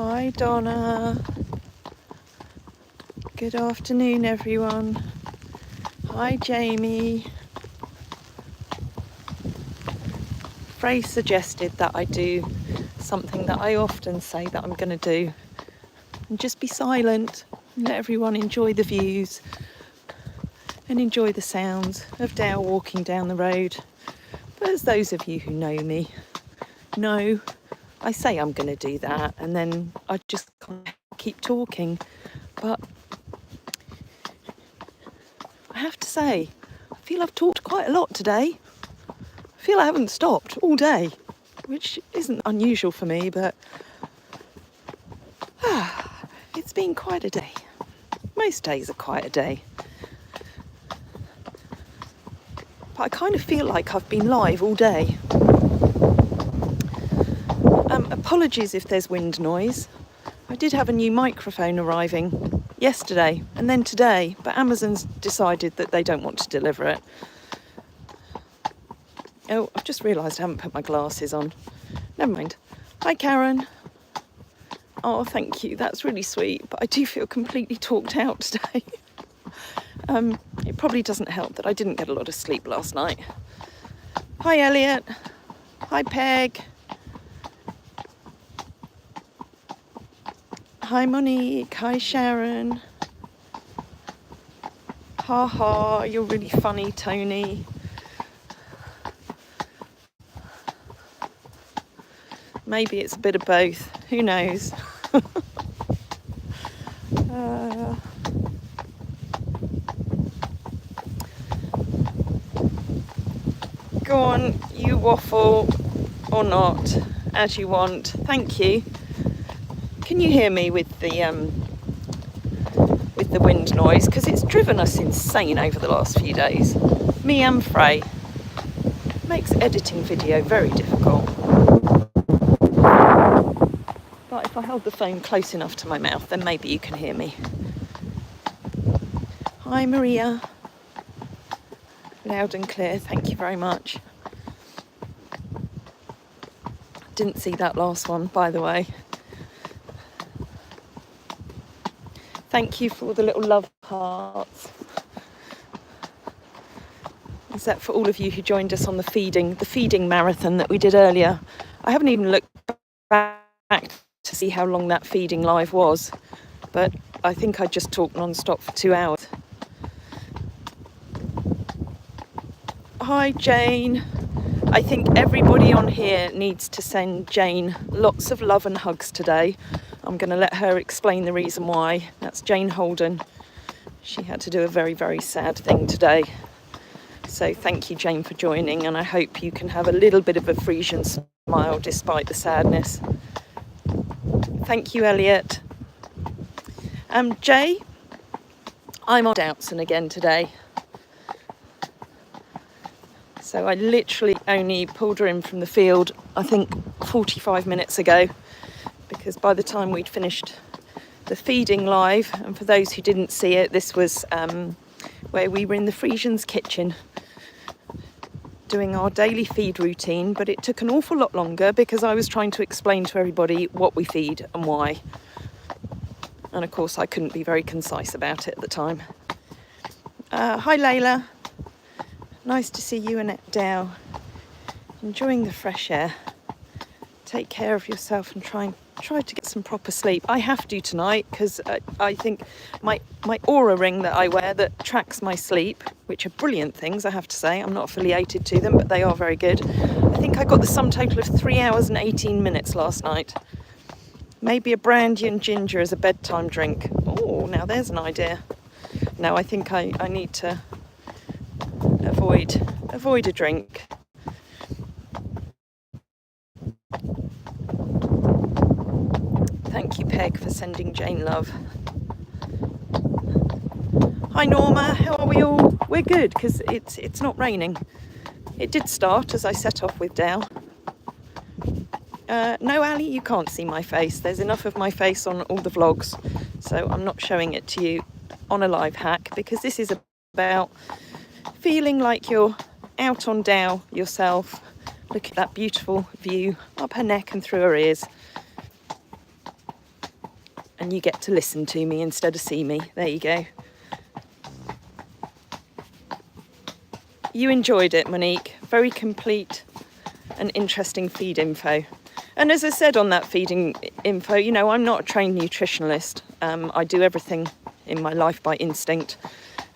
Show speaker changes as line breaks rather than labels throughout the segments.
Hi Donna. Good afternoon everyone. Hi Jamie. Frey suggested that I do something that I often say that I'm going to do, and just be silent and let everyone enjoy the views and enjoy the sounds of Dale walking down the road. But as those of you who know me know, I say I'm going to do that and then I just can't keep talking. But I have to say, I feel I've talked quite a lot today. I feel I haven't stopped all day, which isn't unusual for me, but it's been quite a day. Most days are quite a day. But I kind of feel like I've been live all day. Apologies if there's wind noise. I did have a new microphone arriving yesterday and then today, but Amazon's decided that they don't want to deliver it. Oh, I've just realised I haven't put my glasses on. Never mind. Hi, Karen. Oh, thank you. That's really sweet, but I do feel completely talked out today. It probably doesn't help that I didn't get a lot of sleep last night. Hi, Elliot. Hi, Peg. Hi, Monique. Hi, Sharon. Ha ha, you're really funny, Tony. Maybe it's a bit of both. Who knows? Go on, you waffle or not, as you want. Thank you. Can you hear me with the wind noise? Because it's driven us insane over the last few days. Me and Frey. Makes editing video very difficult. But if I hold the phone close enough to my mouth, then maybe you can hear me. Hi, Maria. Loud and clear, thank you very much. Didn't see that last one, by the way. Thank you for all the little love hearts. Is that for all of you who joined us on the feeding marathon that we did earlier? I haven't even looked back to see how long that feeding live was, but I think I just talked non-stop for 2 hours. Hi, Jane. I think everybody on here needs to send Jane lots of love and hugs today. I'm going to let her explain the reason why. That's Jane Holden. She had to do a very, very sad thing today. So thank you, Jane, for joining, and I hope you can have a little bit of a Friesian smile despite the sadness. Thank you, Elliot. Jay, I'm on Doutzen again today. So I literally only pulled her in from the field, I think 45 minutes ago, because by the time we'd finished the feeding live, and for those who didn't see it, this was where we were in the Friesian's kitchen doing our daily feed routine, but it took an awful lot longer because I was trying to explain to everybody what we feed and why. And of course I couldn't be very concise about it at the time. Hi Layla. Nice to see you and Dale. Enjoying the fresh air. Take care of yourself and try to get some proper sleep. I have to tonight because I think my Aura ring that I wear that tracks my sleep, which are brilliant things, I have to say. I'm not affiliated to them, but they are very good. I think I got the sum total of 3 hours and 18 minutes last night. Maybe a brandy and ginger as a bedtime drink. Oh, now there's an idea. No, I think I need to avoid a drink. Thank you, Peg, for sending Jane love. Hi, Norma. How are we all? We're good because it's not raining. It did start as I set off with Dale. No, Ali, you can't see my face. There's enough of my face on all the vlogs, so I'm not showing it to you on a live hack because this is about feeling like you're out on Dale yourself. Look at that beautiful view up her neck and through her ears. and you get to listen to me instead of see me. There you go. You enjoyed it, Monique. Very complete and interesting feed info. And as I said on that feeding info, you know, I'm not a trained nutritionalist. I do everything in my life by instinct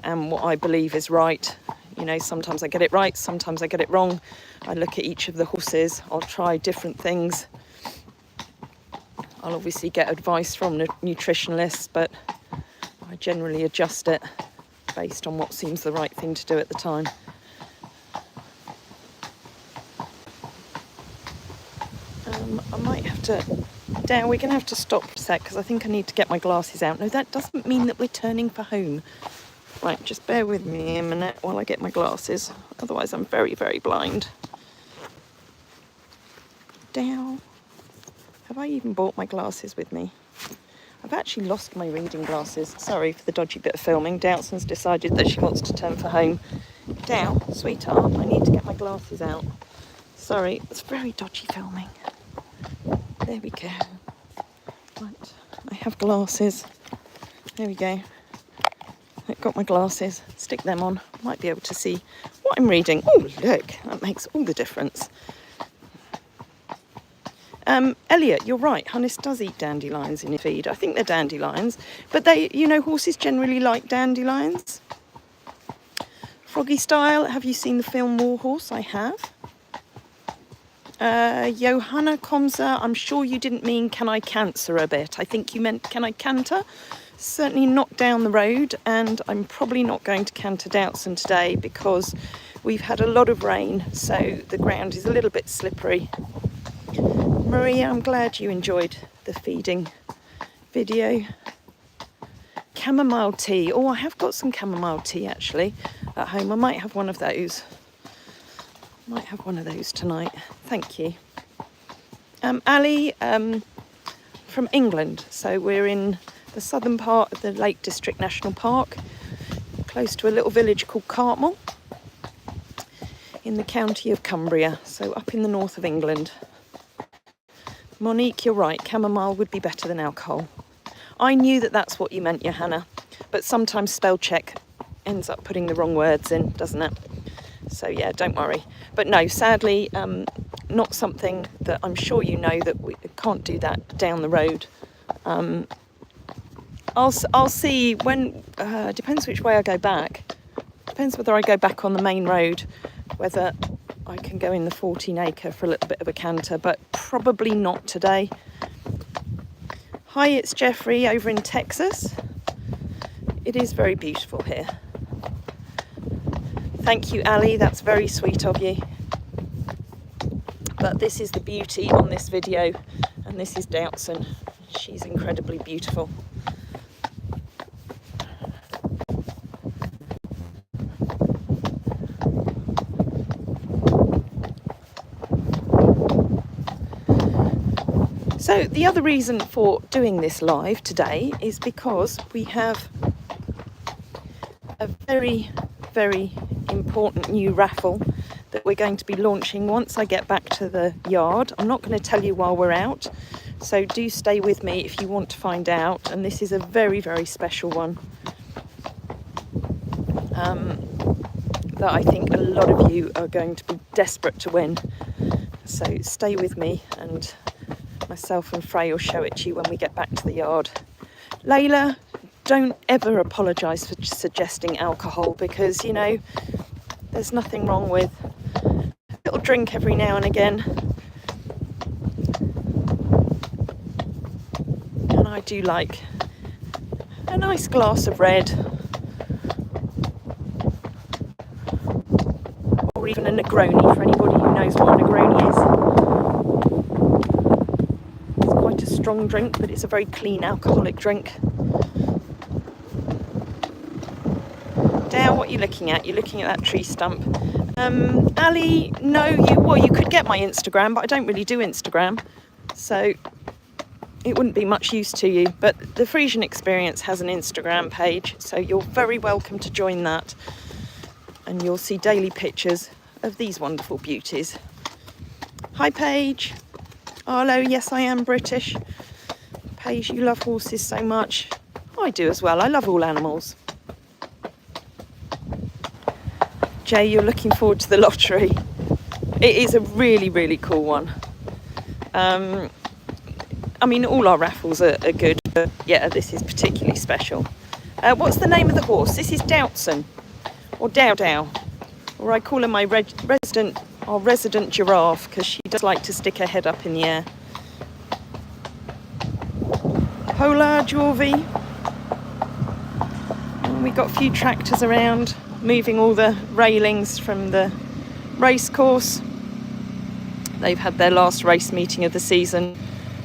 and what I believe is right. You know, sometimes I get it right, sometimes I get it wrong. I look at each of the horses, I'll try different things. I'll obviously get advice from nutritionalists, but I generally adjust it based on what seems the right thing to do at the time. I might have to, Dan, we're going to have to stop for a sec because I think I need to get my glasses out. No, that doesn't mean that we're turning for home. Right, just bear with me a minute while I get my glasses. Otherwise I'm very, very blind. Down. Have I even brought my glasses with me? I've actually lost my reading glasses. Sorry for the dodgy bit of filming. Doutson's decided that she wants to turn for home. Down, sweetheart, I need to get my glasses out. Sorry, it's very dodgy filming. There we go. Right, I have glasses. There we go. I've got my glasses. Stick them on. Might be able to see what I'm reading. Oh, look, that makes all the difference. Elliot, you're right. Hunnis does eat dandelions in his feed. I think they're dandelions, but they, you know, horses generally like dandelions. Froggy Style, have you seen the film War Horse? I have. Johanna Komza, I'm sure you didn't mean can I cancer a bit. I think you meant can I canter? Certainly not down the road, and I'm probably not going to canter Doutzen today because we've had a lot of rain, so the ground is a little bit slippery. Maria, I'm glad you enjoyed the feeding video. Chamomile tea. Oh, I have got some chamomile tea actually at home. I might have one of those. Might have one of those tonight. Thank you. Ali, from England. So we're in the southern part of the Lake District National Park, close to a little village called Cartmel in the county of Cumbria, so up in the north of England. Monique, you're right, chamomile would be better than alcohol. I knew that that's what you meant, Johanna, but sometimes spell check ends up putting the wrong words in, doesn't it? So yeah, don't worry. But no, sadly, not something that I'm sure you know that we can't do that down the road. I'll see when, depends which way I go back. Depends whether I go back on the main road, whether I can go in the 14 acre for a little bit of a canter, but probably not today. Hi, it's Jeffrey over in Texas. It is very beautiful here. Thank you, Ali, that's very sweet of you. But this is the beauty on this video, and this is Doutzen. She's incredibly beautiful. So the other reason for doing this live today is because we have a very, very important new raffle that we're going to be launching once I get back to the yard. I'm not going to tell you while we're out, so do stay with me if you want to find out. And this is a very, very special one that I think a lot of you are going to be desperate to win. So stay with me, and myself and Frey will show it to you when we get back to the yard. Layla, don't ever apologise for suggesting alcohol, because, you know, there's nothing wrong with a little drink every now and again. And I do like a nice glass of red, or even a Negroni, for anybody who knows what a Negroni is. It's quite a strong drink, but it's a very clean alcoholic drink. Down, what are you looking at? You're looking at that tree stump. Ali, no, you could get my Instagram, but I don't really do Instagram, so it wouldn't be much use to you. But the Friesian Experience has an Instagram page, so you're very welcome to join that, and you'll see daily pictures of these wonderful beauties. Hi, Paige. Hello, yes, I am British. Paige, you love horses so much. I do as well. I love all animals. Jay, you're looking forward to the lottery. It is a really, really cool one. I mean, all our raffles are good, but yeah, this is particularly special. What's the name of the horse? This is Doutzen, or Dow Dow, or I call her my resident giraffe, because she does like to stick her head up in the air. Hola, Jorvi. And we've got a few tractors around, moving all the railings from the race course. They've had their last race meeting of the season,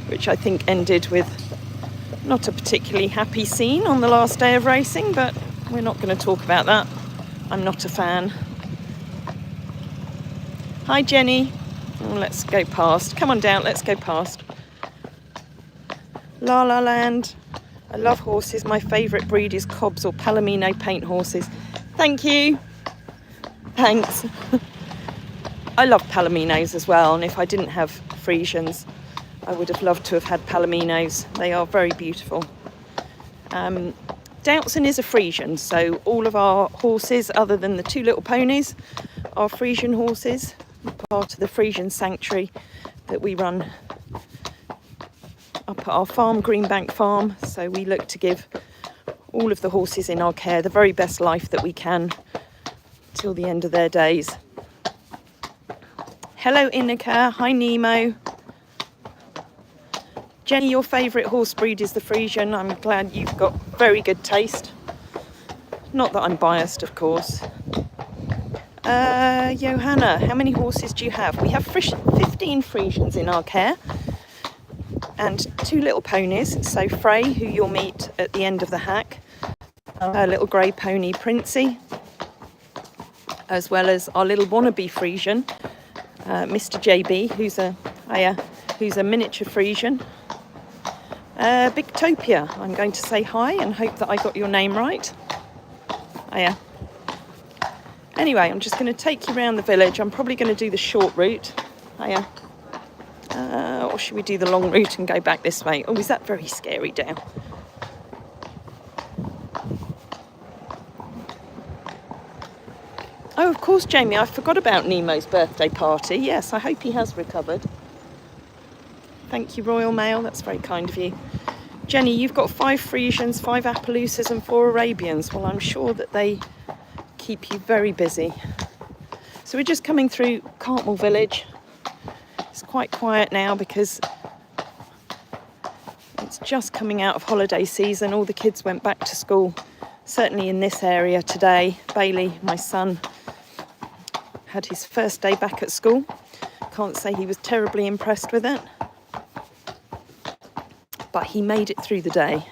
which I think ended with not a particularly happy scene on the last day of racing, but we're not going to talk about that. I'm not a fan. Hi, Jenny. Oh, let's go past. Come on down, let's go past. La La Land. I love horses. My favourite breed is Cobbs or Palomino paint horses. Thank you. Thanks. I love Palominos as well, and if I didn't have Friesians, I would have loved to have had Palominos. They are very beautiful. Doutzen is a Friesian, so all of our horses, other than the two little ponies, are Friesian horses, part of the Friesian sanctuary that we run up at our farm, Greenbank Farm. So we look to give all of the horses in our care the very best life that we can till the end of their days. Hello, Inika. Hi, Nemo. Jenny, your favourite horse breed is the Friesian. I'm glad you've got very good taste. Not that I'm biased, of course. Johanna, how many horses do you have? We have 15 Friesians in our care and two little ponies. So Frey, who you'll meet at the end of the hack, her little grey pony Princey, as well as our little wannabe Friesian, Mr. JB, who's a miniature Friesian. Bigtopia, I'm going to say hi and hope that I got your name right. Anyway, I'm just going to take you around the village. I'm probably going to do the short route. Or should we do the long route and go back this way? Oh, is that very scary, Down? Oh, of course, Jamie, I forgot about Nemo's birthday party. Yes, I hope he has recovered. Thank you, Royal Mail. That's very kind of you. Jenny, you've got 5 Friesians, 5 Appaloosas and 4 Arabians. Well, I'm sure that they keep you very busy. So we're just coming through Cartmel village. It's quite quiet now because it's just coming out of holiday season. All the kids went back to school, certainly in this area today. Bailey, my son, had his first day back at school. Can't say he was terribly impressed with it, but he made it through the day.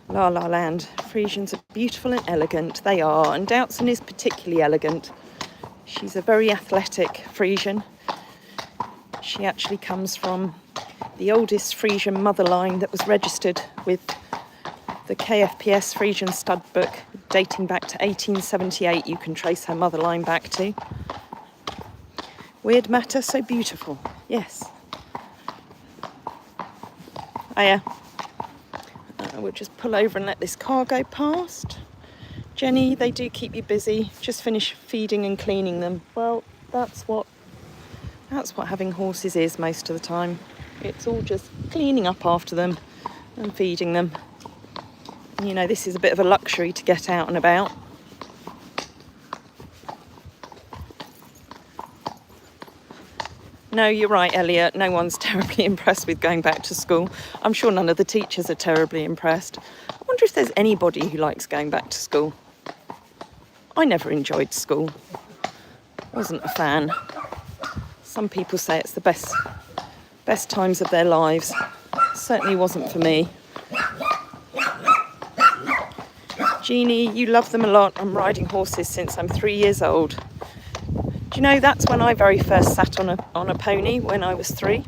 La La Land. Friesians are beautiful and elegant. They are, and Doutzen is particularly elegant. She's a very athletic Friesian. She actually comes from the oldest Friesian mother line that was registered with the KFPS Friesian stud book dating back to 1878. You can trace her mother line back to. Weird matter, so beautiful. Yes. We'll just pull over and let this car go past. Jenny, they do keep you busy. Just finish feeding and cleaning them. Well, that's what having horses is most of the time. It's all just cleaning up after them and feeding them. You know, this is a bit of a luxury to get out and about. No, you're right, Elliot. No one's terribly impressed with going back to school. I'm sure none of the teachers are terribly impressed. I wonder if there's anybody who likes going back to school. I never enjoyed school. Wasn't a fan. Some people say it's the best times of their lives. Certainly wasn't for me. Jeannie, you love them a lot. I'm riding horses since I'm 3 years old. Do you know that's when I very first sat on a pony when I was 3?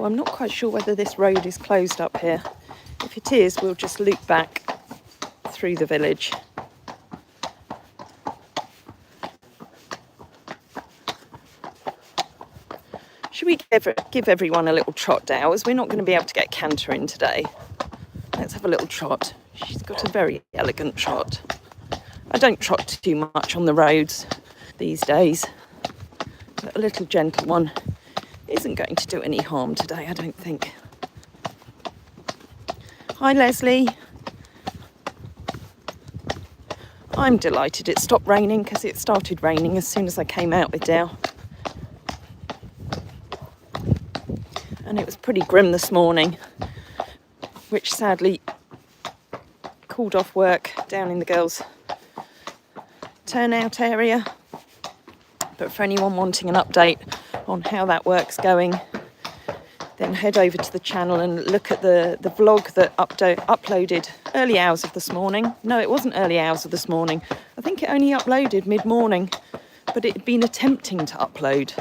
So I'm not quite sure whether this road is closed up here. If it is, we'll just loop back through the village. Should we give everyone a little trot, Dow, as we're not going to be able to get Canter in today? Let's have a little trot. She's got a very elegant trot. I don't trot too much on the roads these days, but a little gentle one isn't going to do any harm today, I don't think. Hi, Leslie. I'm delighted it stopped raining because it started raining as soon as I came out with Dow. And it was pretty grim this morning, which sadly called off work down in the girls' turnout area. But for anyone wanting an update on how that work's going, then head over to the channel and look at the vlog that uploaded early hours of this morning. No, it wasn't early hours of this morning. I think it only uploaded mid-morning, but it had been attempting to upload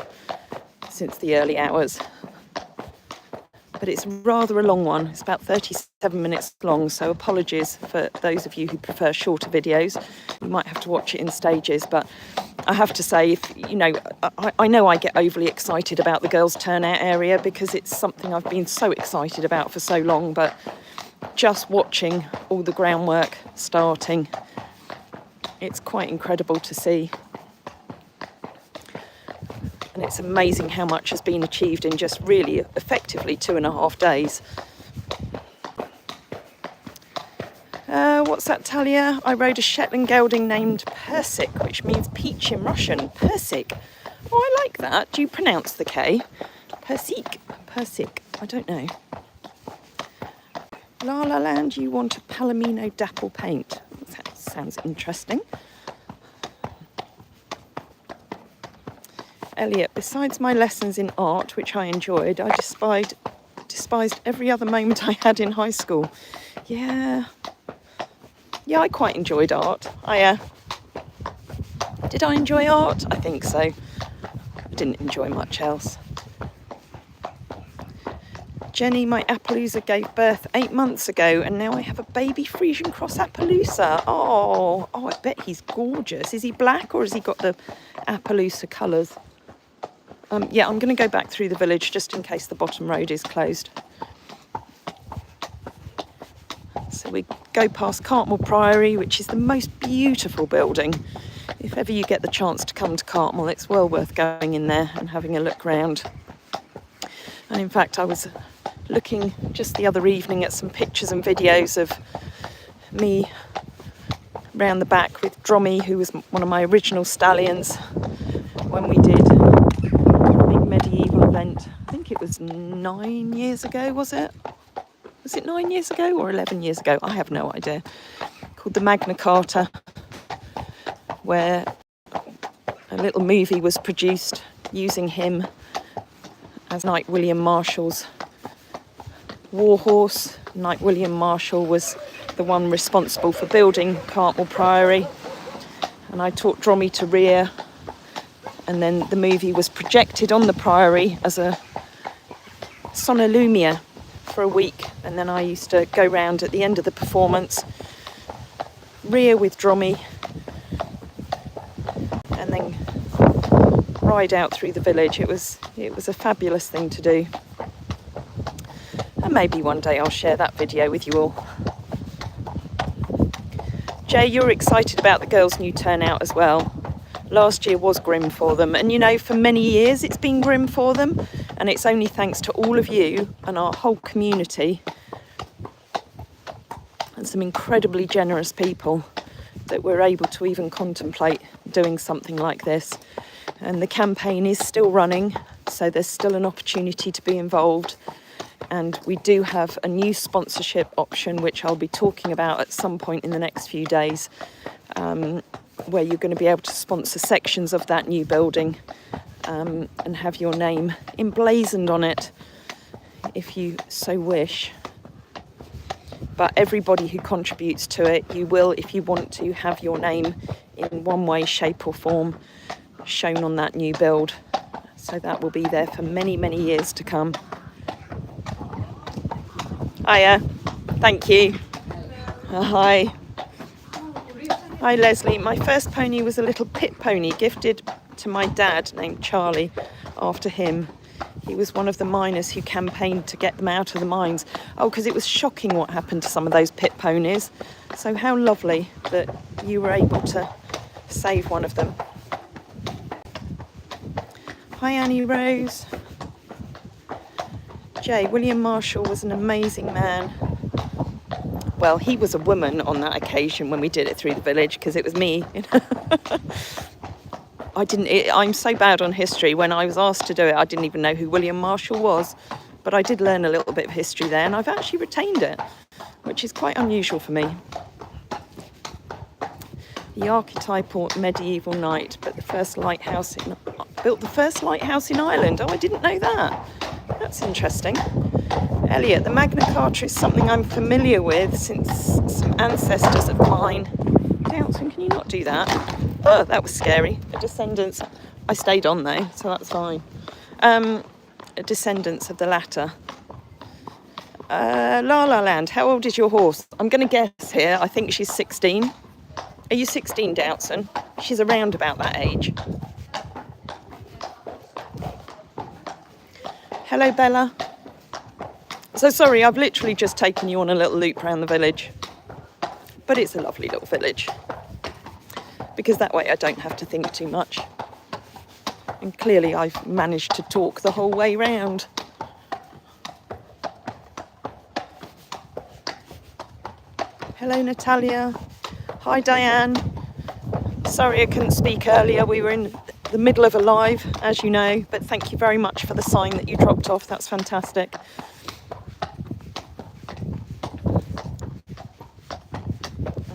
since the early hours. But it's rather a long one. It's about 37 minutes long, so apologies for those of you who prefer shorter videos. You might have to watch it in stages, but I have to say, I know I get overly excited about the girls' turnout area because it's something I've been so excited about for so long, but just watching all the groundwork starting, it's quite incredible to see. And it's amazing how much has been achieved in just really effectively 2.5 days. What's that, Talia? I rode a Shetland gelding named Persik, which means peach in Russian. Persik. Oh, I like that. Do you pronounce the K? Persik. Persik. I don't know. La La Land, you want a Palomino dapple paint. That sounds interesting. Elliot, besides my lessons in art, which I enjoyed, I despised every other moment I had in high school. Yeah, I quite enjoyed art. Did I enjoy art? I think so. I didn't enjoy much else. Jenny, my Appaloosa gave birth 8 months ago, and now I have a baby Friesian cross Appaloosa. Oh, I bet he's gorgeous. Is he black or has he got the Appaloosa colours? Yeah, I'm going to go back through the village just in case the bottom road is closed. So we go past Cartmel Priory, which is the most beautiful building. If ever you get the chance to come to Cartmel, it's well worth going in there and having a look round. And in fact, I was looking just the other evening at some pictures and videos of me round the back with Drommy, who was one of my original stallions, when we did a big medieval event. I think it was 9 years ago, was it? Was it 9 years ago or 11 years ago? I have no idea. Called the Magna Carta, where a little movie was produced using him as Knight William Marshall's warhorse. Knight William Marshall was the one responsible for building Cartmel Priory, and I taught Drommy to rear, and then the movie was projected on the Priory as a sonolumia for a week, and then I used to go round at the end of the performance, rear with Drommy, and then ride out through the village. It was a fabulous thing to do, and maybe one day I'll share that video with you all. Jay, you're excited about the girls' new turnout as well. Last year was grim for them, and for many years it's been grim for them, and it's only thanks to all of you and our whole community and some incredibly generous people that we're able to even contemplate doing something like this. And the campaign is still running, so there's still an opportunity to be involved. And we do have a new sponsorship option, which I'll be talking about at some point in the next few days, where you're going to be able to sponsor sections of that new building and have your name emblazoned on it if you so wish. But everybody who contributes to it, you will, if you want to, have your name in one way, shape or form shown on that new build. So that will be there for many, many years to come. Hiya. Thank you. Hi. Hi, Leslie. My first pony was a little pit pony gifted to my dad named Charlie after him. He was one of the miners who campaigned to get them out of the mines. Oh, because it was shocking what happened to some of those pit ponies. So how lovely that you were able to save one of them. Hi, Annie Rose. Jay, William Marshall was an amazing man. Well, he was a woman on that occasion when we did it through the village, because it was me. I'm so bad on history. When I was asked to do it, I didn't even know who William Marshall was. But I did learn a little bit of history there, and I've actually retained it, which is quite unusual for me. The archetypal medieval knight, built the first lighthouse in Ireland. Oh, I didn't know that. That's interesting. Elliot, the Magna Carta is something I'm familiar with since some ancestors of mine. Dson, can you not do that? Oh, that was scary. The descendants. I stayed on though, so that's fine. Descendants of the latter. La La Land, how old is your horse? I'm going to guess here. I think she's 16. Are you 16, Doutzen? She's around about that age. Hello, Bella. So sorry, I've literally just taken you on a little loop around the village. But it's a lovely little village. Because that way I don't have to think too much. And clearly I've managed to talk the whole way round. Hello, Natalia. Hi, Diane. Sorry I couldn't speak earlier. We were in the middle of a live, as you know, but thank you very much for the sign that you dropped off. That's fantastic.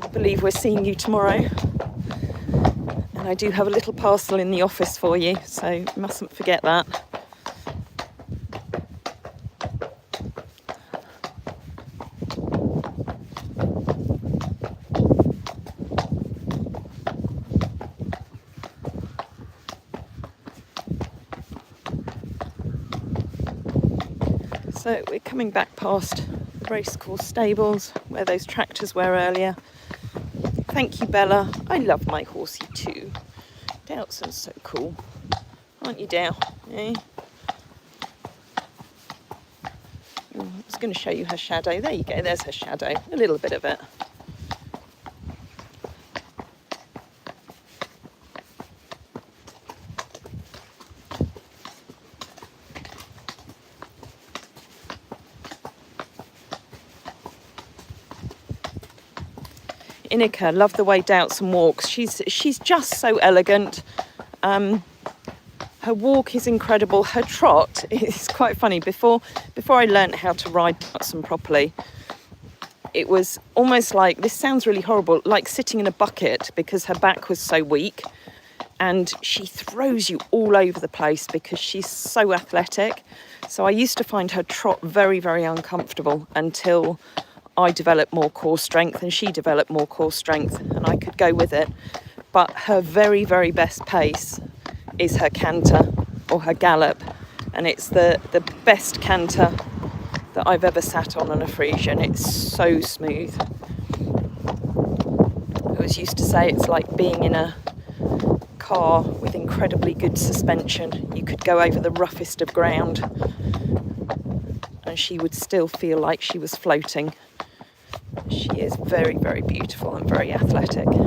I believe we're seeing you tomorrow. And I do have a little parcel in the office for you, so you mustn't forget that. So we're coming back past the racecourse stables where those tractors were earlier. Thank you, Bella. I love my horsey too. Doutzen's so cool. Aren't you, Dow? Eh? I was going to show you her shadow. There you go. There's her shadow. A little bit of it. Inika, love the way Doutzen walks. She's just so elegant. Her walk is incredible. Her trot is quite funny. Before I learnt how to ride Doutzen properly, it was almost like, this sounds really horrible, like sitting in a bucket, because her back was so weak, and she throws you all over the place because she's so athletic. So I used to find her trot very, very uncomfortable until I developed more core strength and she developed more core strength, and I could go with it. But her very, very best pace is her canter or her gallop, and it's the best canter that I've ever sat on a Friesian. It's so smooth. I always used to say it's like being in a car with incredibly good suspension. You could go over the roughest of ground and she would still feel like she was floating. She is very, very beautiful and very athletic. Will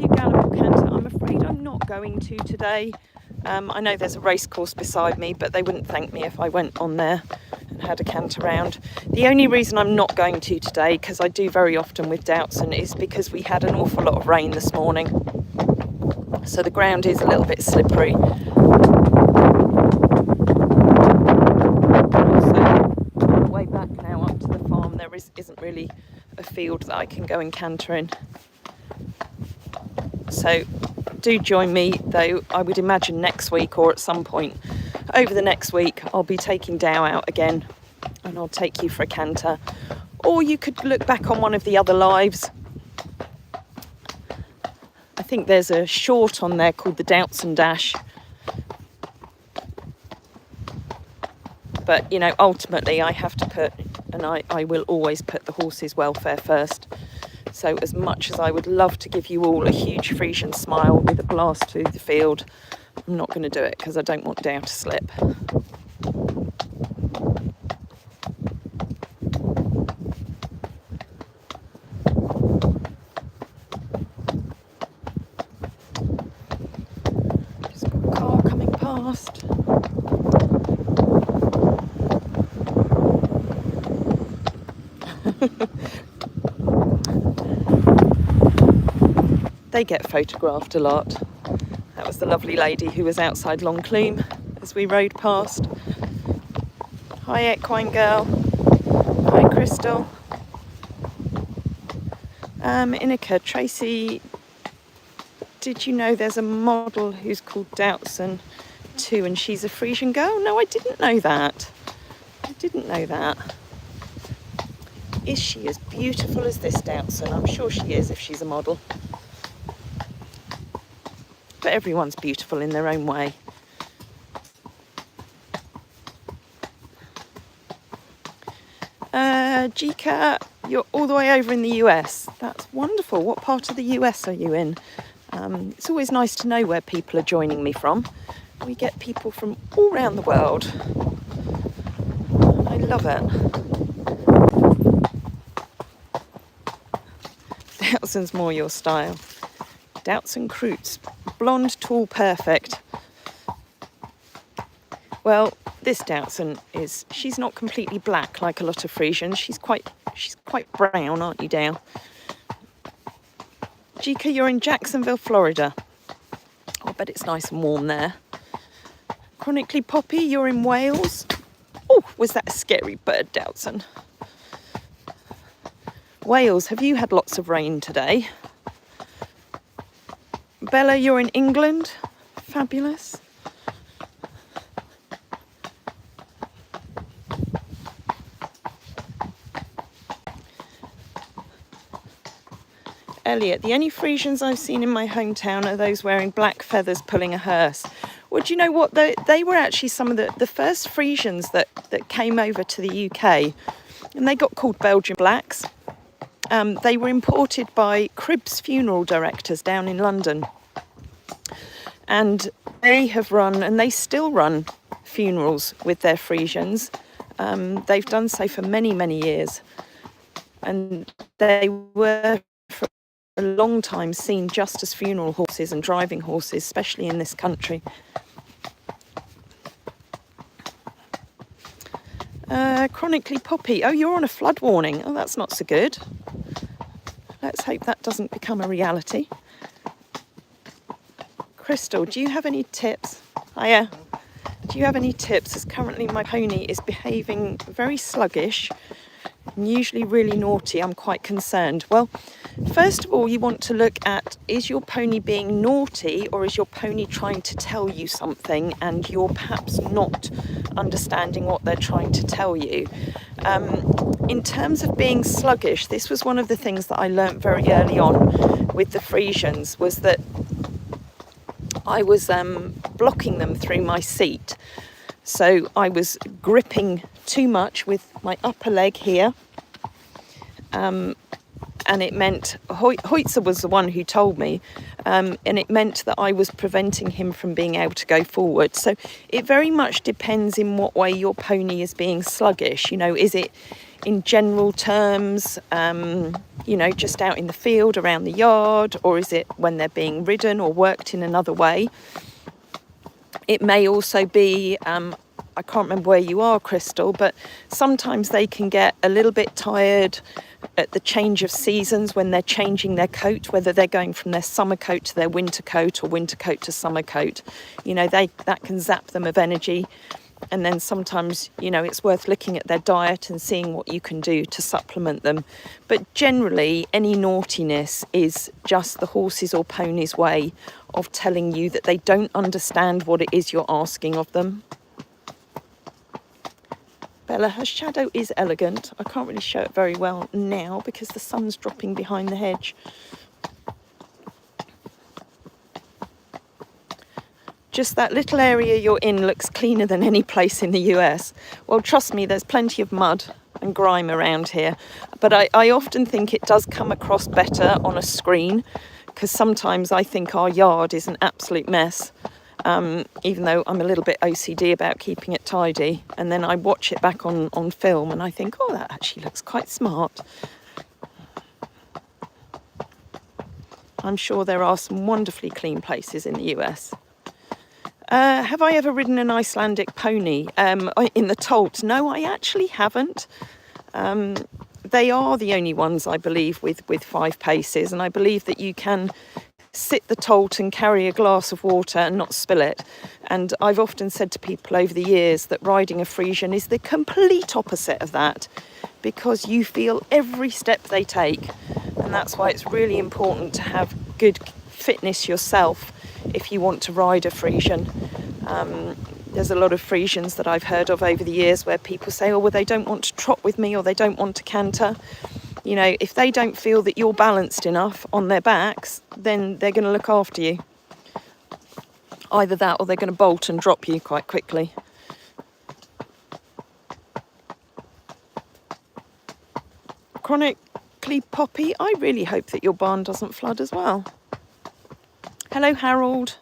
you gallop or canter? I'm afraid I'm not going to today. I know there's a race course beside me, but they wouldn't thank me if I went on there and had a canter round. The only reason I'm not going to today, because I do very often with Doutzen, is because we had an awful lot of rain this morning. So the ground is a little bit slippery. Way back now up to the farm, there isn't really a field that I can go and canter in. So do join me, though. I would imagine next week, or at some point over the next week, I'll be taking Dow out again and I'll take you for a canter. Or you could look back on one of the other lives. I think there's a short on there called the Doutzen Dash. But, you know, ultimately I have to put, and I will always put the horse's welfare first. So as much as I would love to give you all a huge Friesian smile with a blast through the field, I'm not going to do it because I don't want Dow to slip. Just got a car coming past. They get photographed a lot. That was the lovely lady who was outside Longclume as we rode past. Hi Equine Girl. Hi Crystal. Inika, Tracey, did you know there's a model who's called Doutzen too and she's a Friesian girl? No, I didn't know that. I didn't know that. Is she as beautiful as this Doutzen? I'm sure she is if she's a model. But everyone's beautiful in their own way. Jika, you're all the way over in the US. That's wonderful. What part of the US are you in? It's always nice to know where people are joining me from. We get people from all around the world. I love it. Doutzen's more your style. Doutzen Kreutz. Blonde, tall, perfect. Well, this Doutzen she's not completely black like a lot of Friesians. She's quite brown, aren't you, Dale? Jika, you're in Jacksonville, Florida. I bet it's nice and warm there. Chronically Poppy, you're in Wales. Oh, was that a scary bird, Doutzen? Wales, have you had lots of rain today? Bella, you're in England. Fabulous. Elliot, the only Friesians I've seen in my hometown are those wearing black feathers pulling a hearse. Well, do you know what? They were actually some of the first Friesians that came over to the UK, and they got called Belgian Blacks. They were imported by Cribb's funeral directors down in London. And they have run, and they still run, funerals with their Friesians. They've done so for many, many years. And they were for a long time seen just as funeral horses and driving horses, especially in this country. Chronically Poppy, oh, you're on a flood warning. Oh, that's not so good. Let's hope that doesn't become a reality. Crystal, do you have any tips? Hiya. Do you have any tips? As currently my pony is behaving very sluggish and usually really naughty. I'm quite concerned. Well, first of all, you want to look at, is your pony being naughty or is your pony trying to tell you something and you're perhaps not understanding what they're trying to tell you? In terms of being sluggish, this was one of the things that I learnt very early on with the Friesians, was that I was blocking them through my seat. So I was gripping too much with my upper leg here. And it meant, Hoitzer was the one who told me, and it meant that I was preventing him from being able to go forward. So it very much depends in what way your pony is being sluggish. You know, is it in general terms, you know, just out in the field, around the yard, or is it when they're being ridden or worked in another way? It may also be, I can't remember where you are, Crystal, but sometimes they can get a little bit tired at the change of seasons when they're changing their coat, whether they're going from their summer coat to their winter coat or winter coat to summer coat. You know, that can zap them of energy. And then sometimes, you know, it's worth looking at their diet and seeing what you can do to supplement them. But generally, any naughtiness is just the horse's or pony's way of telling you that they don't understand what it is you're asking of them. Bella, her shadow is elegant. I can't really show it very well now because the sun's dropping behind the hedge. just that little area you're in looks cleaner than any place in the US. Well, trust me, there's plenty of mud and grime around here, but I often think it does come across better on a screen, because sometimes I think our yard is an absolute mess, even though I'm a little bit OCD about keeping it tidy, and then I watch it back on film and I think, oh, that actually looks quite smart. I'm sure there are some wonderfully clean places in the US. Have I ever ridden an Icelandic pony in the Tolt? No, I actually haven't. They are the only ones, I believe, with 5 paces, and I believe that you can sit the Tolt and carry a glass of water and not spill it. And I've often said to people over the years that riding a Friesian is the complete opposite of that, because you feel every step they take, and that's why it's really important to have good fitness yourself if you want to ride a Friesian. There's a lot of Friesians that I've heard of over the years where people say, oh, well, they don't want to trot with me, or they don't want to canter. You know, if they don't feel that you're balanced enough on their backs, then they're going to look after you. Either that, or they're going to bolt and drop you quite quickly. Chronically Poppy, I really hope that your barn doesn't flood as well. Hello, Harold.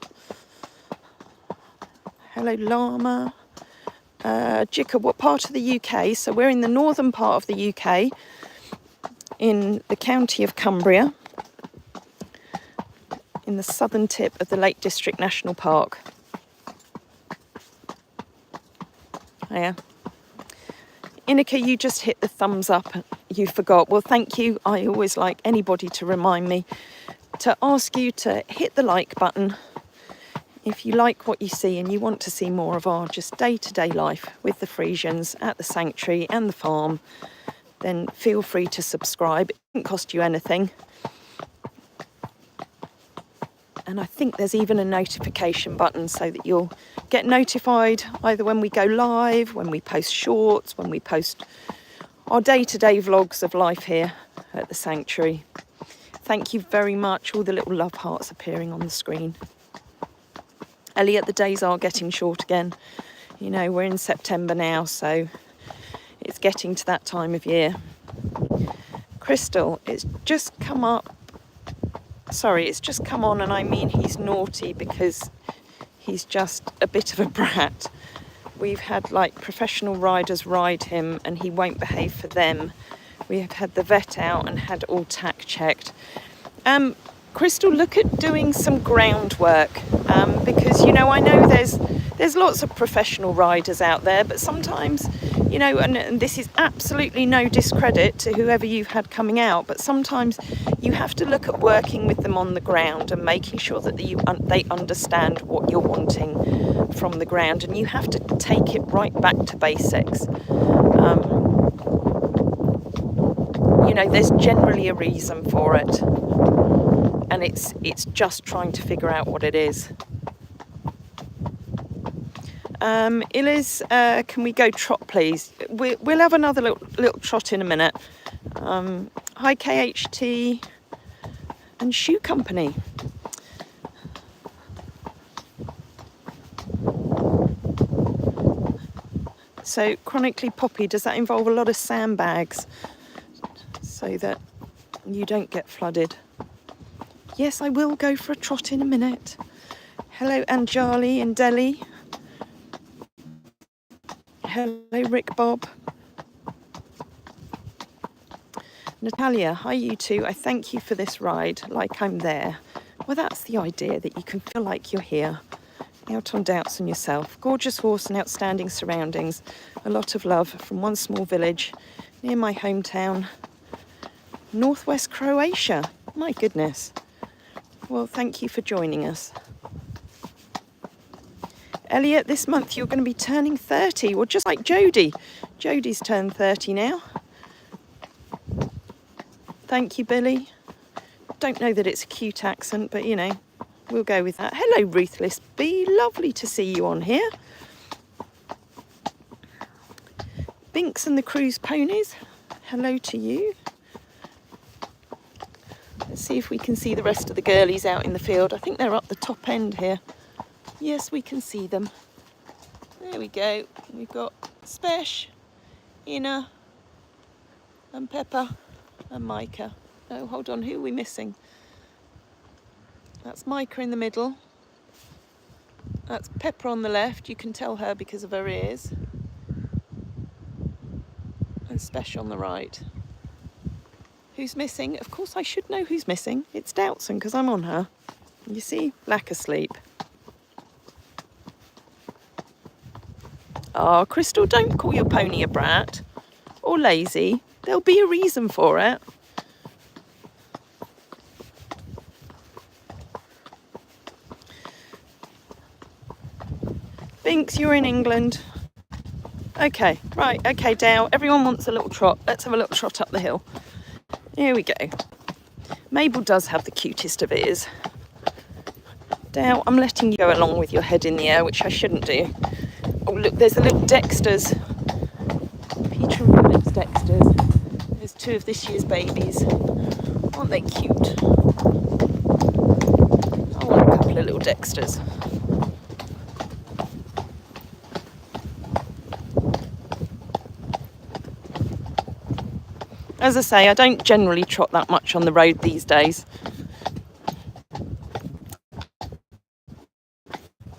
Hello, Llama. Jicka, what part of the UK? So we're in the northern part of the UK, in the county of Cumbria, in the southern tip of the Lake District National Park. Yeah. Inika, you just hit the thumbs up. You forgot. Well, thank you. I always like anybody to remind me to ask you to hit the like button if you like what you see and you want to see more of our just day-to-day life with the Friesians at the sanctuary and the farm. Then feel free to subscribe. It doesn't cost you anything. And I think there's even a notification button so that you'll get notified either when we go live, when we post shorts, when we post our day-to-day vlogs of life here at the sanctuary. Thank you very much. All the little love hearts appearing on the screen. Elliot, the days are getting short again. You know, we're in September now, so it's getting to that time of year. Crystal, it's just come up. Sorry, it's just come on, and I mean he's naughty because he's just a bit of a brat. We've had like professional riders ride him and he won't behave for them. We have had the vet out and had all tack checked. Crystal, look at doing some groundwork, because, you know, I know there's lots of professional riders out there, but sometimes, you know, and this is absolutely no discredit to whoever you've had coming out, but sometimes you have to look at working with them on the ground and making sure that they understand what you're wanting from the ground, and you have to take it right back to basics. You know, there's generally a reason for it, and it's just trying to figure out what it is. Illiz, can we go trot, please? We'll have another little trot in a minute. Hi, KHT and Shoe Company. So, chronically poppy, does that involve a lot of sandbags so that you don't get flooded? Yes, I will go for a trot in a minute. Hello, Anjali and Delhi. Hello, Rick Bob. Natalia, hi you two. I thank you for this ride, like I'm there. Well, that's the idea, that you can feel like you're here, out on Doutzen yourself. Gorgeous horse and outstanding surroundings. A lot of love from one small village near my hometown, northwest Croatia. My goodness. Well, thank you for joining us. Elliot, this month you're going to be turning 30, well, just like Jodie. Jodie's turned 30 now. Thank you, Billy. Don't know that it's a cute accent, but, you know, we'll go with that. Hello, Ruthless Bee. Lovely to see you on here. Binks and the Cruise Ponies. Hello to you. Let's see if we can see the rest of the girlies out in the field. I think they're up the top end here. Yes, we can see them. There we go. We've got Spesh, Ina, and Pepper, and Micah. Oh, hold on, who are we missing? That's Micah in the middle. That's Pepper on the left. You can tell her because of her ears. And Spesh on the right. Who's missing? Of course I should know who's missing. It's Doutzen because I'm on her. You see? Lack of sleep. Oh, Crystal, don't call your pony a brat or lazy. There'll be a reason for it. Binks, you're in England. Okay, right, okay, Dow. Everyone wants a little trot. Let's have a little trot up the hill. Here we go. Mabel does have the cutest of ears. Dow, I'm letting you go along with your head in the air, which I shouldn't do. Oh, look, there's a little Dexter's. Peter and Philip's Dexter's. There's two of this year's babies. Aren't they cute? I want a couple of little Dexters. As I say, I don't generally trot that much on the road these days.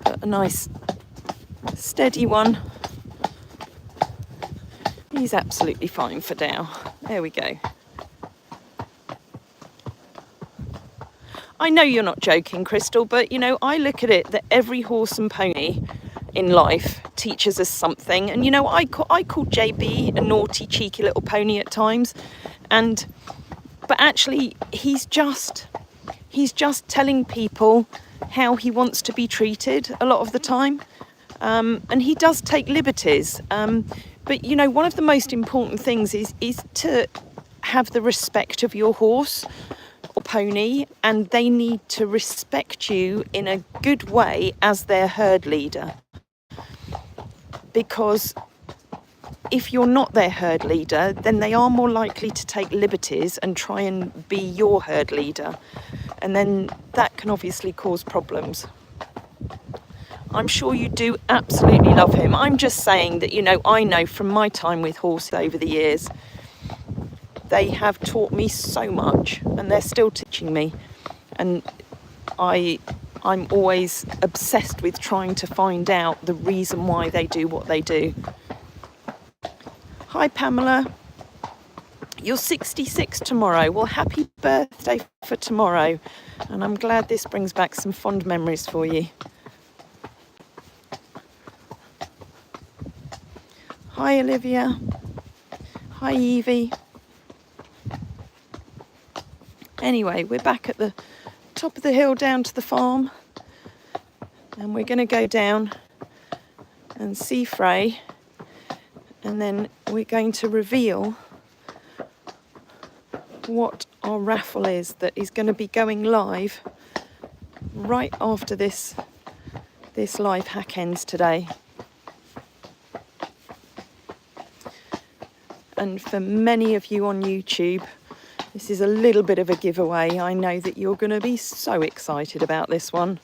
But a nice, steady one. He's absolutely fine for now. There we go. I know you're not joking, Crystal, but you know, I look at it that every horse and pony in life teaches us something. And you know, I call JB a naughty, cheeky little pony at times, but actually he's just telling people how he wants to be treated a lot of the time, and he does take liberties. But you know, one of the most important things is to have the respect of your horse or pony, and they need to respect you in a good way as their herd leader. Because if you're not their herd leader, then they are more likely to take liberties and try and be your herd leader. And then that can obviously cause problems. I'm sure you do absolutely love him. I'm just saying that, you know, I know from my time with horses over the years, they have taught me so much and they're still teaching me. And I'm always obsessed with trying to find out the reason why they do what they do. Hi, Pamela. You're 66 tomorrow. Well, happy birthday for tomorrow. And I'm glad this brings back some fond memories for you. Hi, Olivia. Hi, Evie. Anyway, we're back at the top of the hill down to the farm. And we're going to go down and see Frey. And then we're going to reveal what our raffle is that is going to be going live right after this live hack ends today. And for many of you on YouTube, this is a little bit of a giveaway. I know that you're going to be so excited about this one.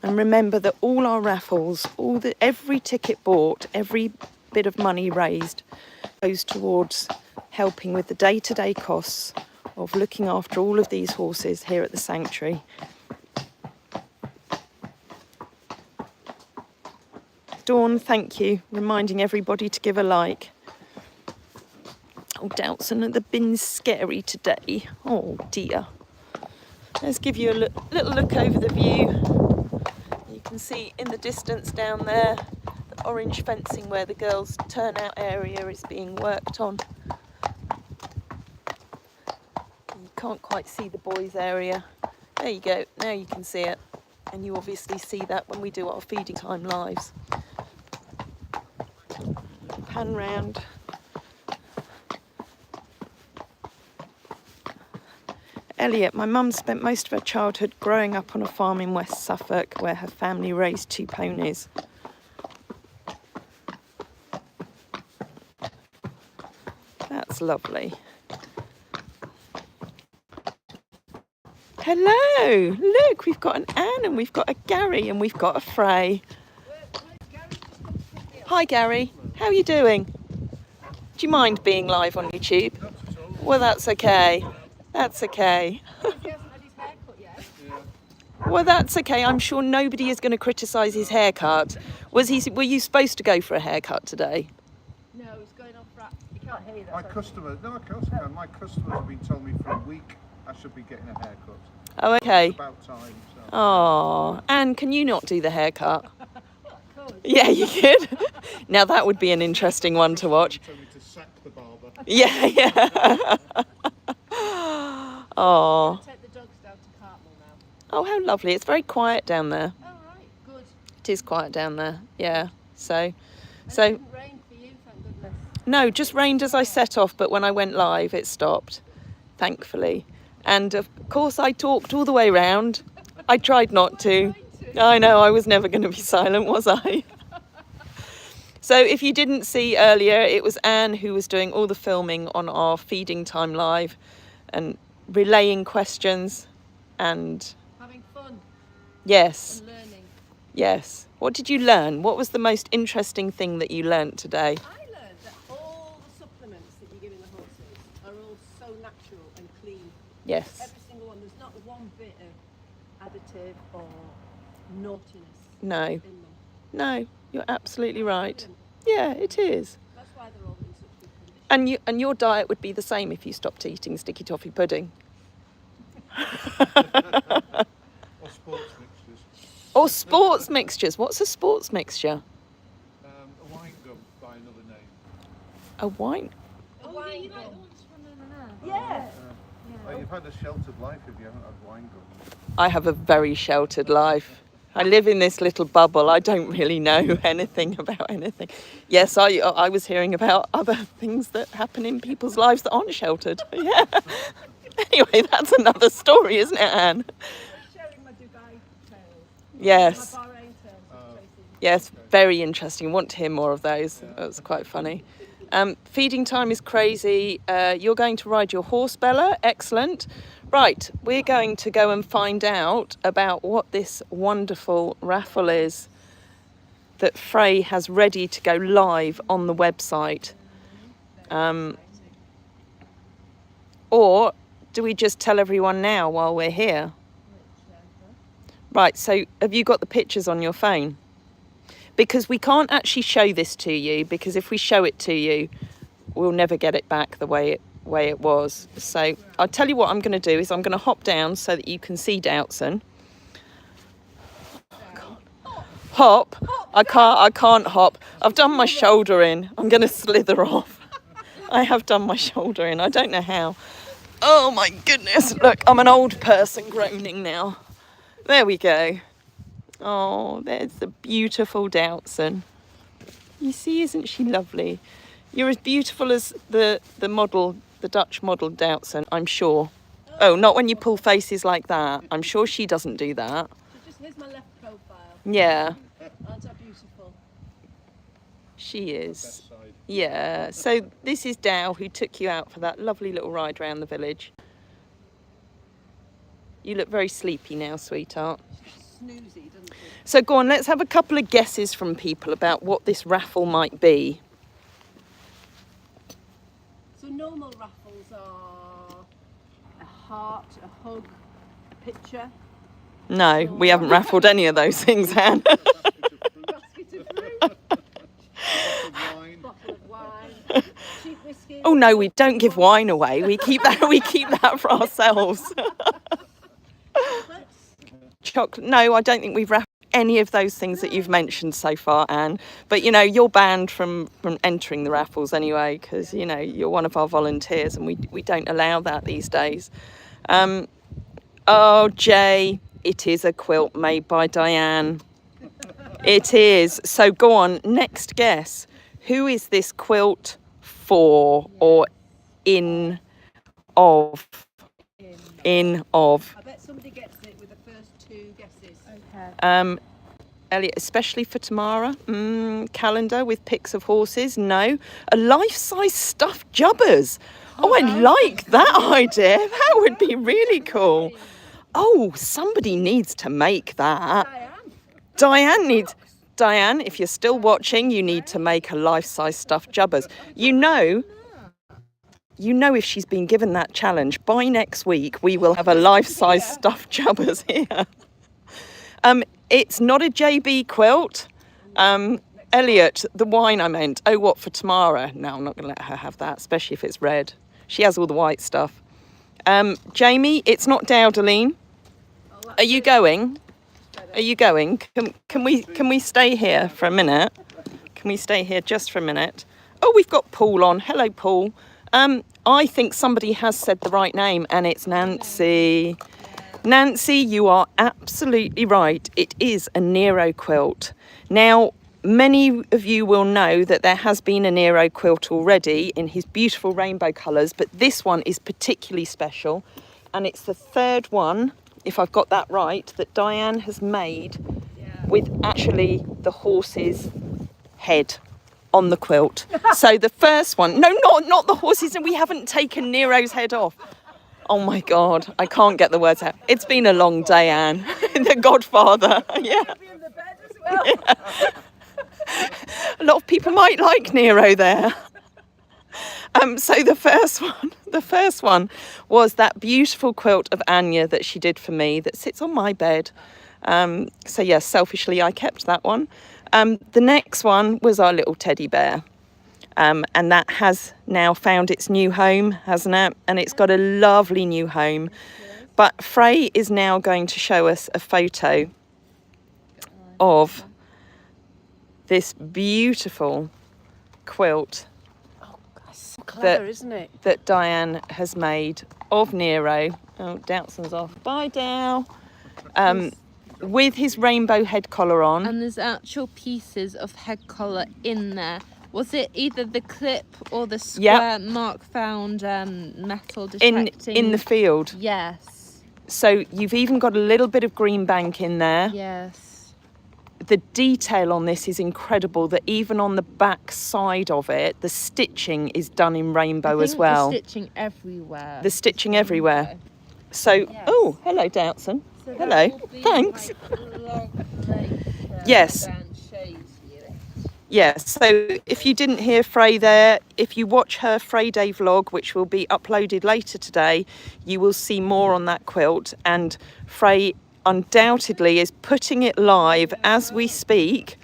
And remember that all our raffles, every ticket bought, every bit of money raised goes towards helping with the day-to-day costs of looking after all of these horses here at the sanctuary. Dawn, thank you, reminding everybody to give a like. Oh, Doutzen, the bin's scary today. Oh dear. Let's give you a little look over the view. You can see in the distance down there, the orange fencing where the girls' turnout area is being worked on. You can't quite see the boys' area. There you go, now you can see it. And you obviously see that when we do our feeding time lives. Pan round. Elliot, my mum spent most of her childhood growing up on a farm in West Suffolk where her family raised 2 ponies. That's lovely. Hello. Look, we've got an Anne and we've got a Gary and we've got a Frey. Hi, Gary. How are you doing? Do you mind being live on YouTube? Well, that's okay. That's okay. Well, that's okay. I'm sure nobody is going to criticise his haircut. Were you supposed to go for a haircut today?
No, it's going off wrap. You can't hear that.
My customers, no, of course I can. My customers have been telling me for a week I should be getting a haircut.
Oh, okay.
It's about time. So.
Oh, Anne, can you not do the haircut? Yeah, you could. Now that would be an interesting one to watch.
Told me to sack the barber.
Yeah, yeah. Oh.
Take the dogs down to Cartmel now.
Oh, how lovely. It's very quiet down there.
Oh, right, good.
It is quiet down there. Yeah. So
It didn't rain for you, thank goodness.
no, just rained as I set off, but when I went live it stopped, thankfully. And of course I talked all the way round. I tried not to. I know, I was never going to be silent, was I? So if you didn't see earlier, it was Anne who was doing all the filming on our feeding time live and relaying questions and
Having fun
yes,
and learning.
yes. What did you learn? What was the most interesting thing that you learnt today?
I learned that all the supplements that you're giving the horses are all so natural and clean.
Yes.
Every single one. There's not one bit of additive or naughtiness
No.
in them.
No, you're absolutely right. Yeah, it is.
That's why they're all in such good condition.
And your diet would be the same if you stopped eating sticky toffee pudding.
Or sports mixtures.
Or sports mixtures. What's a sports mixture?
A wine gum by another name.
A wine.
A wine gum.
Yeah. Oh, you've had a sheltered life if you haven't had wine gum.
I have a very sheltered life. I live in this little bubble. I don't really know anything about anything. Yes, I was hearing about other things that happen in people's lives that aren't sheltered. Yeah. Anyway, that's another story, isn't it, Anne?
I'm sharing my Dubai tales.
Yes.
My Bahrain tales with Tracey.
Yes, very interesting. Want to hear more of those. That was quite funny. Feeding time is crazy. You're going to ride your horse, Bella. Excellent. Right, we're going to go and find out about what this wonderful raffle is that Frey has ready to go live on the website. Or do we just tell everyone now while we're here? Right, so have you got the pictures on your phone? Because we can't actually show this to you, because if we show it to you, we'll never get it back the way it was. So I'll tell you what I'm going to do is I'm going to hop down so that you can see Doutzen. Hop? I can't hop. I've done my shoulder in. I'm going to slither off. I have done my shoulder in. I don't know how. Oh my goodness. Look, I'm an old person groaning now. There we go. Oh, there's the beautiful Doutzen. You see, isn't she lovely? You're as beautiful as the model, the Dutch model Doutzen, I'm sure. Oh, not when you pull faces like that. I'm sure she doesn't do that.
So just here's my left profile.
Yeah,
Aren't I beautiful?
she is.
Best side.
Yeah, so this is Dow who took you out for that lovely little ride around the village. You look very sleepy now, sweetheart.
Snoozy, doesn't she?
So go on, let's have a couple of guesses from people about what this raffle might be.
So normal raffles are a heart, a hug, a picture,
No, we haven't raffled any of those things, Anne.
basket of fruit,
Wine.
bottle of wine, cheap whiskey.
Oh no, we don't give wine away. We keep that for ourselves. Chocolate. No, I don't think we've raffled any of those things that you've mentioned so far, Anne. But you know, you're banned from entering the raffles anyway, because you know you're one of our volunteers, and we don't allow that these days. Oh, Jay, it is a quilt made by Diane. It is. So go on, next guess. Who is this quilt for or in of? In of.
I bet somebody gets it with the first two guesses. Okay.
Elliot, especially for Tamara. Calendar with pics of horses. No. A life-size stuffed jubbers. Oh, I like that idea. That would be really cool. Oh, somebody needs to make that.
Diane.
Diane, if you're still watching, you need to make a life-size stuffed jubbers. You know, if she's been given that challenge, by next week we will have a life-size stuffed jubbers here. It's not a JB quilt. Elliot, the wine I meant. Oh, what, for Tamara? No, I'm not going to let her have that, especially if it's red. She has all the white stuff. Jamie, it's not Dowdeline. Are you going? Are you going? Can we stay here for a minute? Can we stay here just for a minute? Oh, we've got Paul on. Hello, Paul. I think somebody has said the right name, and it's Nancy. Nancy, you are absolutely right. It is a Nero quilt. Now, many of you will know that there has been a Nero quilt already in his beautiful rainbow colours, but this one is particularly special, and it's the third one, if I've got that right, that Diane has made with actually the horse's head on the quilt. So the first one, no, not the horse's, and we haven't taken Nero's head off. Oh my God, I can't get the words out. It's been a long day, Anne. The Godfather, yeah. A lot of people might like Nero there. So the first one was that beautiful quilt of Anya that she did for me that sits on my bed. So yes, selfishly I kept that one. The next one was our little teddy bear. And that has now found its new home, hasn't it? And it's got a lovely new home. But Frey is now going to show us a photo of this beautiful quilt.
Oh, that's so clever, isn't it?
That Diane has made of Nero. Oh, Doutson's off. Bye, Dow. With his rainbow head collar on.
And there's actual pieces of head collar in there. Was it either the clip or the square Mark found metal detecting?
In the field.
Yes.
So you've even got a little bit of green bank in there.
Yes.
The detail on this is incredible, that even on the back side of it, the stitching is done in rainbow as well.
The stitching everywhere.
The stitching everywhere. So, yes. Oh, hello, Doutzen. So hello, thanks. Yes. Yes, so if you didn't hear Frey there, if you watch her Frey Day vlog, which will be uploaded later today, you will see more on that quilt. And Frey undoubtedly is putting it live as we speak.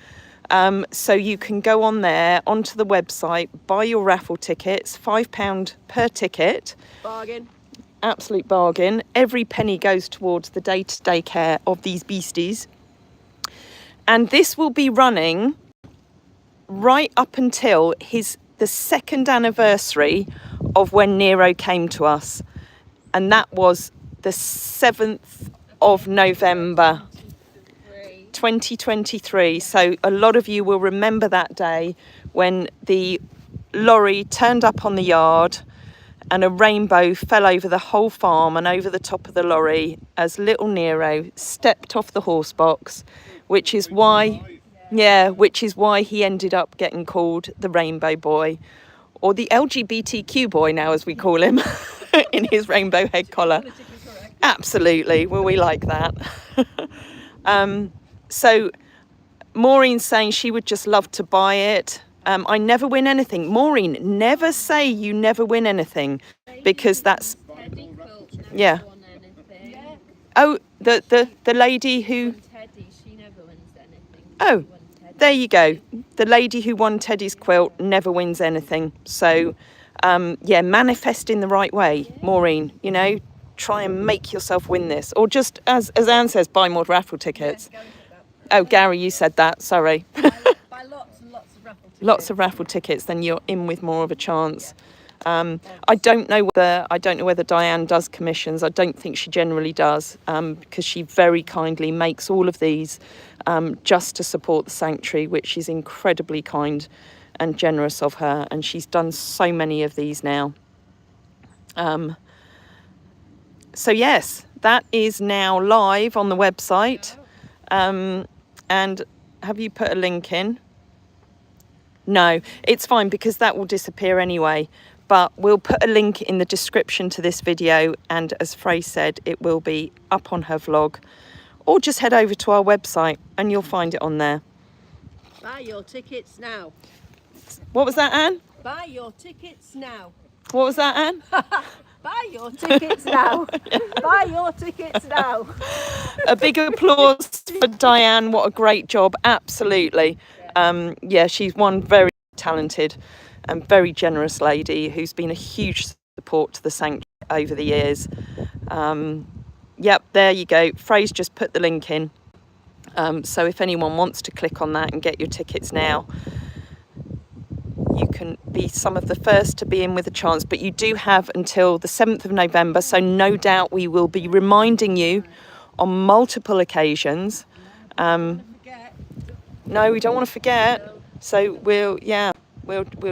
So you can go on there, onto the website, buy your raffle tickets, £5 per ticket.
Bargain.
Absolute bargain. Every penny goes towards the day-to-day care of these beasties. And this will be running right up until the second anniversary of when Nero came to us. And that was the 7th of November 2023. So a lot of you will remember that day when the lorry turned up on the yard and a rainbow fell over the whole farm and over the top of the lorry as little Nero stepped off the horse box, which is why he ended up getting called the Rainbow Boy, or the LGBTQ boy now, as we call him, in his rainbow head collar. Absolutely, well, we like that. So Maureen's saying she would just love to buy it. I never win anything. Maureen, never say you never win anything, because that's... Yeah. Oh, the lady who... Oh, there you go. The lady who won Teddy's quilt never wins anything. So, manifest in the right way, Maureen. You know, try and make yourself win this. Or just, as Anne says, buy more raffle tickets. Oh, Gary, you said that. Sorry.
Buy lots and lots of raffle tickets.
Lots of raffle tickets, then you're in with more of a chance. I don't know whether Diane does commissions. I don't think she generally does, because she very kindly makes all of these just to support the sanctuary, which is incredibly kind and generous of her. And she's done so many of these now. So yes, that is now live on the website. And have you put a link in? No, it's fine, because that will disappear anyway. but we'll put a link in the description to this video, and as Frey said, it will be up on her vlog, or just head over to our website and you'll find it on there.
Buy your tickets now.
What was that, Anne?
Buy your tickets now.
What was that, Anne?
Buy your tickets now. Buy your tickets now.
A big applause for Diane. What a great job. Absolutely. Yeah, she's one very talented and very generous lady who's been a huge support to the sanctuary over the years. Yep, there you go. Frey's just put the link in. So if anyone wants to click on that and get your tickets now, you can be some of the first to be in with a chance, but you do have until the 7th of November, so no doubt we will be reminding you on multiple occasions. No, we don't want to forget. So we'll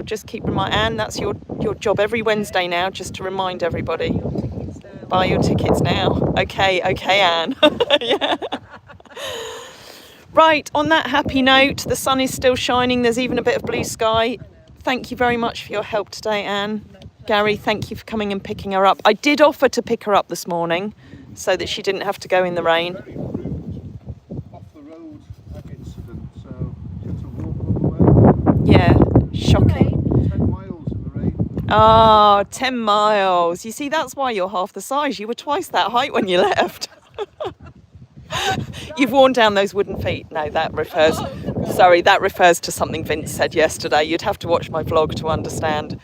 just keep reminding. Anne, that's your job every Wednesday now, just to remind everybody. Buy your tickets now. Okay, Anne. Yeah. Right, on that happy note, the sun is still shining. There's even a bit of blue sky. Thank you very much for your help today, Anne. Gary, thank you for coming and picking her up. I did offer to pick her up this morning so that she didn't have to go in the rain.
Off the road incident, so she had to walk all the way.
Yeah, shocking.
10 miles in the rain.
Ah, 10 miles. You see, that's why you're half the size. You were twice that height when you left. You've worn down those wooden feet. No, that refers to something Vince said yesterday. You'd have to watch my vlog to understand.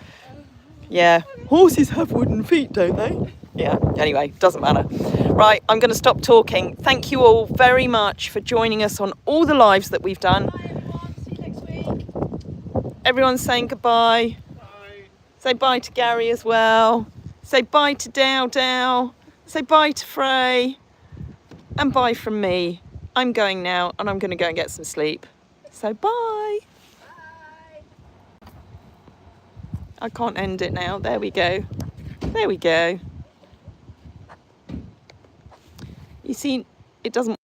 Yeah, horses have wooden feet, don't they? Yeah, anyway, doesn't matter. Right, I'm going to stop talking. Thank you all very much for joining us on all the lives that we've done.
Bye everyone. See you next week.
Everyone's saying goodbye.
Bye.
Say bye to Gary as well. Say bye to Dow. Say bye to Frey. And bye from me. I'm going now, and I'm going to go and get some sleep. So bye.
Bye.
I can't end it now. There we go. There we go. You see, it doesn't